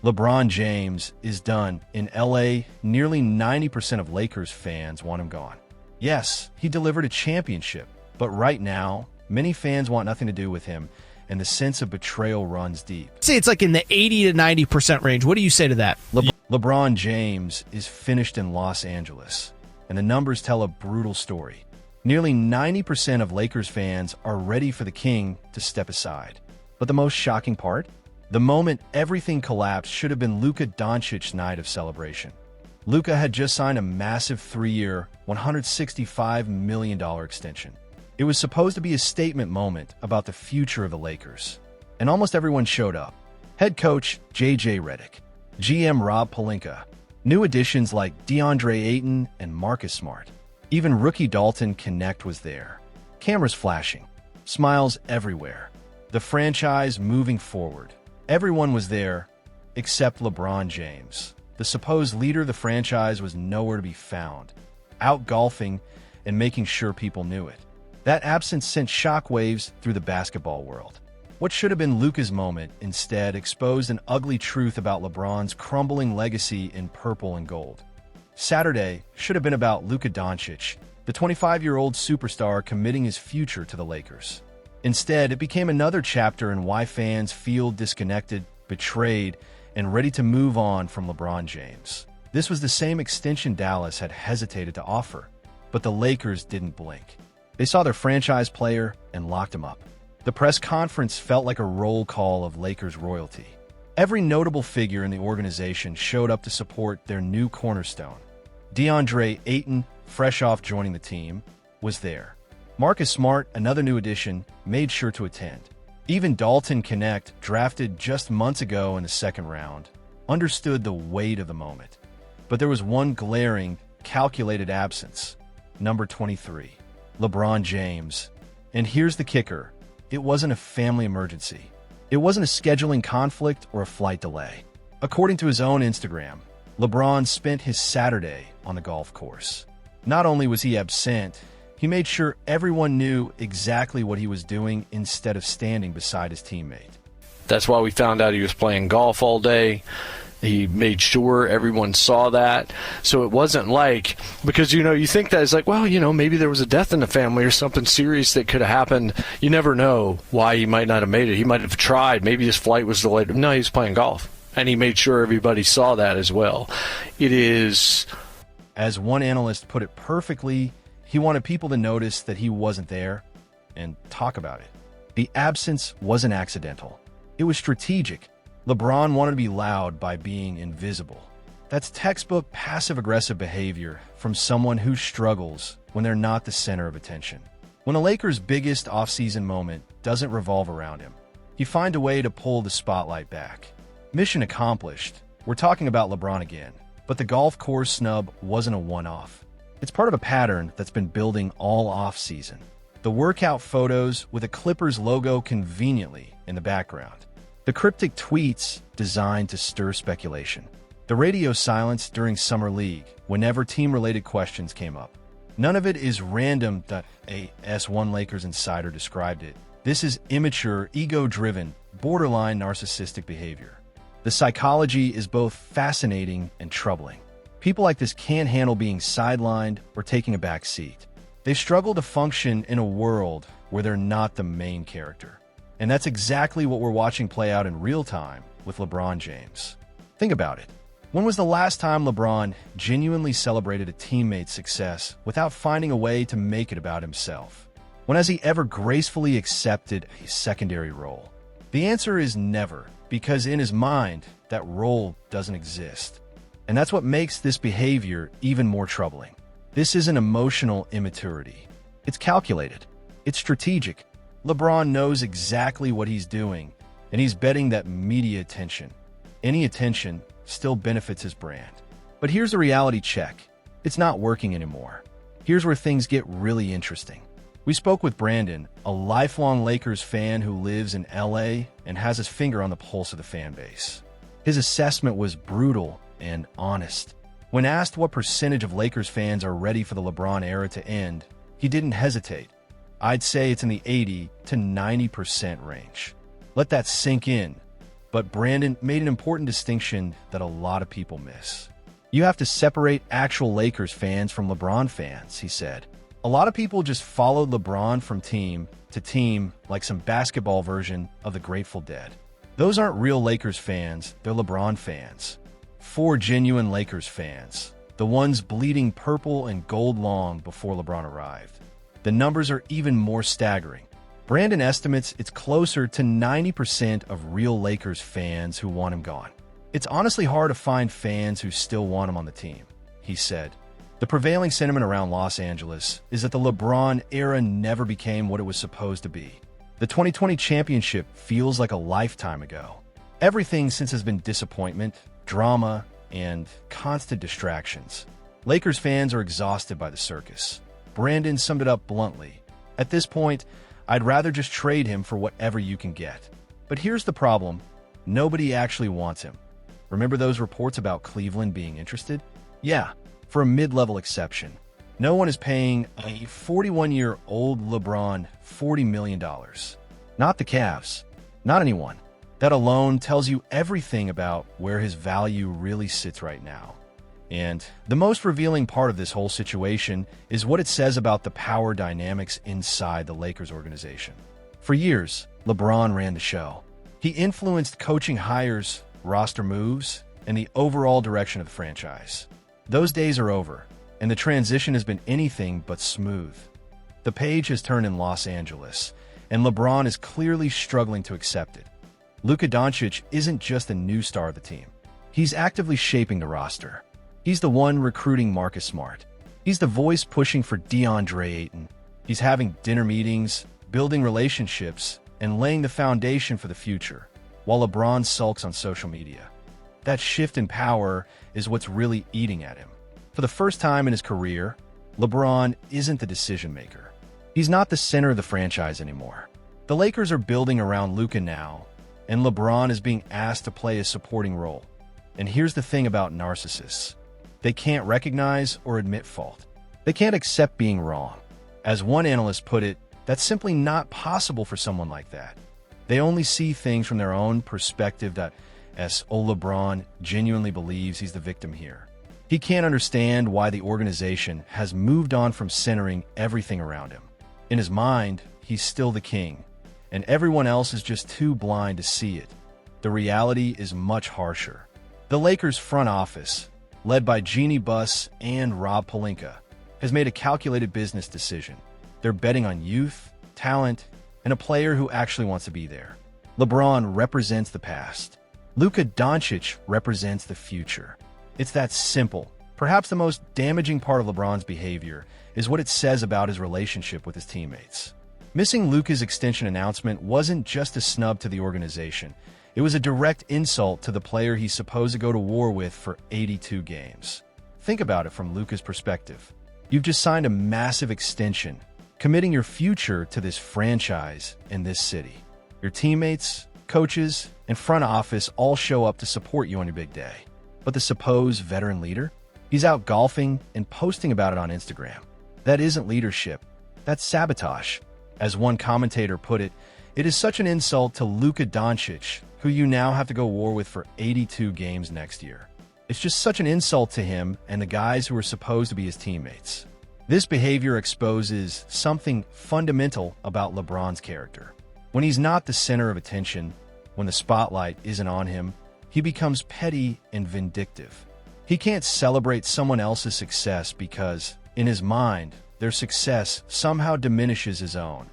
LeBron James is done. In LA, nearly 90% of Lakers fans want him gone. Yes, he delivered a championship, but right now, many fans want nothing to do with him, and the sense of betrayal runs deep. Say it's like in the 80 to 90% range. What do you say to that? LeBron James is finished in Los Angeles, and the numbers tell a brutal story. Nearly 90% of Lakers fans are ready for the king to step aside. But the most shocking part? The moment everything collapsed should have been Luka Doncic's night of celebration. Luka had just signed a massive 3-year, $165 million extension. It was supposed to be a statement moment about the future of the Lakers. And almost everyone showed up. Head coach J.J. Redick, GM Rob Pelinka, new additions like DeAndre Ayton and Marcus Smart. Even rookie Dalton Connect was there. Cameras flashing, smiles everywhere. The franchise moving forward. Everyone was there, except LeBron James. The supposed leader of the franchise was nowhere to be found, out golfing and making sure people knew it. That absence sent shockwaves through the basketball world. What should have been Luka's moment instead exposed an ugly truth about LeBron's crumbling legacy in purple and gold. Saturday should have been about Luka Doncic, the 25-year-old superstar committing his future to the Lakers. Instead, it became another chapter in why fans feel disconnected, betrayed, and ready to move on from LeBron James. This was the same extension Dallas had hesitated to offer, but the Lakers didn't blink. They saw their franchise player and locked him up. The press conference felt like a roll call of Lakers royalty. Every notable figure in the organization showed up to support their new cornerstone. DeAndre Ayton, fresh off joining the team, was there. Marcus Smart, another new addition, made sure to attend. Even Dalton Connect, drafted just months ago in the second round, understood the weight of the moment. But there was one glaring, calculated absence. Number 23, LeBron James. And here's the kicker. It wasn't a family emergency. It wasn't a scheduling conflict or a flight delay. According to his own Instagram, LeBron spent his Saturday on the golf course. Not only was he absent, he made sure everyone knew exactly what he was doing instead of standing beside his teammate. That's why we found out he was playing golf all day. He made sure everyone saw that. So it wasn't like, because, you think that it's like, well, maybe there was a death in the family or something serious that could have happened. You never know why he might not have made it. He might have tried. Maybe his flight was delayed. No, he was playing golf. And he made sure everybody saw that as well. It is... As one analyst put it perfectly, he wanted people to notice that he wasn't there and talk about it. The absence wasn't accidental. It was strategic. LeBron wanted to be loud by being invisible. That's textbook passive-aggressive behavior from someone who struggles when they're not the center of attention. When the Lakers' biggest offseason moment doesn't revolve around him, he finds a way to pull the spotlight back. Mission accomplished. We're talking about LeBron again, but the golf course snub wasn't a one-off. It's part of a pattern that's been building all off-season. The workout photos with a Clippers logo conveniently in the background. The cryptic tweets designed to stir speculation. The radio silence during Summer League whenever team-related questions came up. None of it is random. A S1 Lakers insider described it. This is immature, ego-driven, borderline narcissistic behavior. The psychology is both fascinating and troubling. People like this can't handle being sidelined or taking a back seat. They struggle to function in a world where they're not the main character. And that's exactly what we're watching play out in real time with LeBron James. Think about it. When was the last time LeBron genuinely celebrated a teammate's success without finding a way to make it about himself? When has he ever gracefully accepted a secondary role? The answer is never, because in his mind, that role doesn't exist. And that's what makes this behavior even more troubling. This isn't emotional immaturity. It's calculated. It's strategic. LeBron knows exactly what he's doing, and he's betting that media attention, any attention, still benefits his brand. But here's the reality check. It's not working anymore. Here's where things get really interesting. We spoke with Brandon, a lifelong Lakers fan who lives in LA and has his finger on the pulse of the fan base. His assessment was brutal and honest. When asked what percentage of Lakers fans are ready for the LeBron era to end, he didn't hesitate. I'd say it's in the 80 to 90% range. Let that sink in. But Brandon made an important distinction that a lot of people miss. You have to separate actual Lakers fans from LeBron fans, he said. A lot of people just followed LeBron from team to team like some basketball version of the Grateful Dead. Those aren't real Lakers fans, they're LeBron fans. 4 genuine Lakers fans, the ones bleeding purple and gold long before LeBron arrived. The numbers are even more staggering. Brandon estimates it's closer to 90% of real Lakers fans who want him gone. It's honestly hard to find fans who still want him on the team, he said. The prevailing sentiment around Los Angeles is that the LeBron era never became what it was supposed to be. The 2020 championship feels like a lifetime ago. Everything since has been disappointment, drama, and constant distractions. Lakers fans are exhausted by the circus. Brandon summed it up bluntly. At this point, I'd rather just trade him for whatever you can get. But here's the problem. Nobody actually wants him. Remember those reports about Cleveland being interested? Yeah, for a mid-level exception. No one is paying a 41-year-old LeBron $40 million. Not the Cavs. Not anyone. That alone tells you everything about where his value really sits right now. And the most revealing part of this whole situation is what it says about the power dynamics inside the Lakers organization. For years, LeBron ran the show. He influenced coaching hires, roster moves, and the overall direction of the franchise. Those days are over, and the transition has been anything but smooth. The page has turned in Los Angeles, and LeBron is clearly struggling to accept it. Luka Doncic isn't just a new star of the team. He's actively shaping the roster. He's the one recruiting Marcus Smart. He's the voice pushing for DeAndre Ayton. He's having dinner meetings, building relationships, and laying the foundation for the future, while LeBron sulks on social media. That shift in power is what's really eating at him. For the first time in his career, LeBron isn't the decision-maker. He's not the center of the franchise anymore. The Lakers are building around Luka now, and LeBron is being asked to play a supporting role. And here's the thing about narcissists. They can't recognize or admit fault. They can't accept being wrong. As one analyst put it, that's simply not possible for someone like that. They only see things from their own perspective that, as LeBron genuinely believes he's the victim here. He can't understand why the organization has moved on from centering everything around him. In his mind, he's still the king, and everyone else is just too blind to see it. The reality is much harsher. The Lakers front office, led by Jeannie Buss and Rob Pelinka, has made a calculated business decision. They're betting on youth, talent, and a player who actually wants to be there. LeBron represents the past. Luka Doncic represents the future. It's that simple. Perhaps the most damaging part of LeBron's behavior is what it says about his relationship with his teammates. Missing Luka's extension announcement wasn't just a snub to the organization. It was a direct insult to the player he's supposed to go to war with for 82 games. Think about it from Luka's perspective. You've just signed a massive extension, committing your future to this franchise in this city. Your teammates, coaches, and front office all show up to support you on your big day. But the supposed veteran leader? He's out golfing and posting about it on Instagram. That isn't leadership. That's sabotage. As one commentator put it, it is such an insult to Luka Doncic, who you now have to go war with for 82 games next year. It's just such an insult to him and the guys who are supposed to be his teammates. This behavior exposes something fundamental about LeBron's character. When he's not the center of attention, when the spotlight isn't on him, he becomes petty and vindictive. He can't celebrate someone else's success because, in his mind, their success somehow diminishes his own.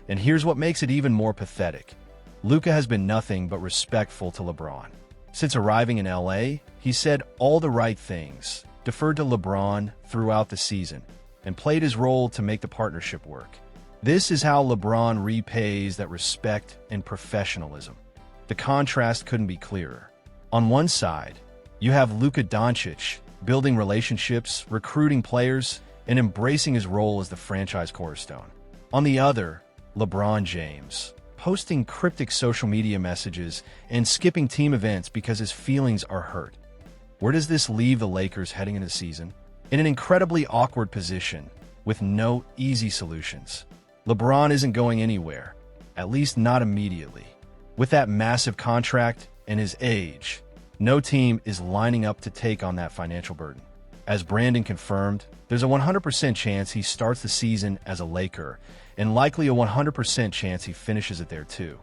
And here's what makes it even more pathetic. Luka has been nothing but respectful to LeBron. Since arriving in LA, he said all the right things, deferred to LeBron throughout the season, and played his role to make the partnership work. This is how LeBron repays that respect and professionalism. The contrast couldn't be clearer. On one side, you have Luka Doncic building relationships, recruiting players, and embracing his role as the franchise cornerstone. On the other, LeBron James, posting cryptic social media messages and skipping team events because his feelings are hurt. Where does this leave the Lakers heading into the season? In an incredibly awkward position, with no easy solutions. LeBron isn't going anywhere, at least not immediately. With that massive contract and his age, no team is lining up to take on that financial burden. As Brandon confirmed, there's a 100% chance he starts the season as a Laker, and likely a 100% chance he finishes it there too.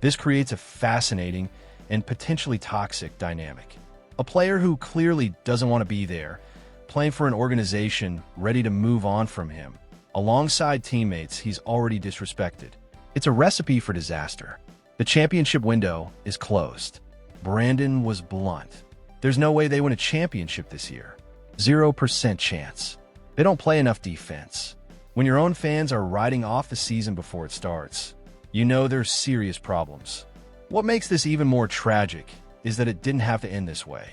This creates a fascinating and potentially toxic dynamic. A player who clearly doesn't want to be there, playing for an organization ready to move on from him, alongside teammates he's already disrespected. It's a recipe for disaster. The championship window is closed. Brandon was blunt. There's no way they win a championship this year. 0% chance. They don't play enough defense. When your own fans are writing off the season before it starts, you know there's serious problems. What makes this even more tragic is that it didn't have to end this way.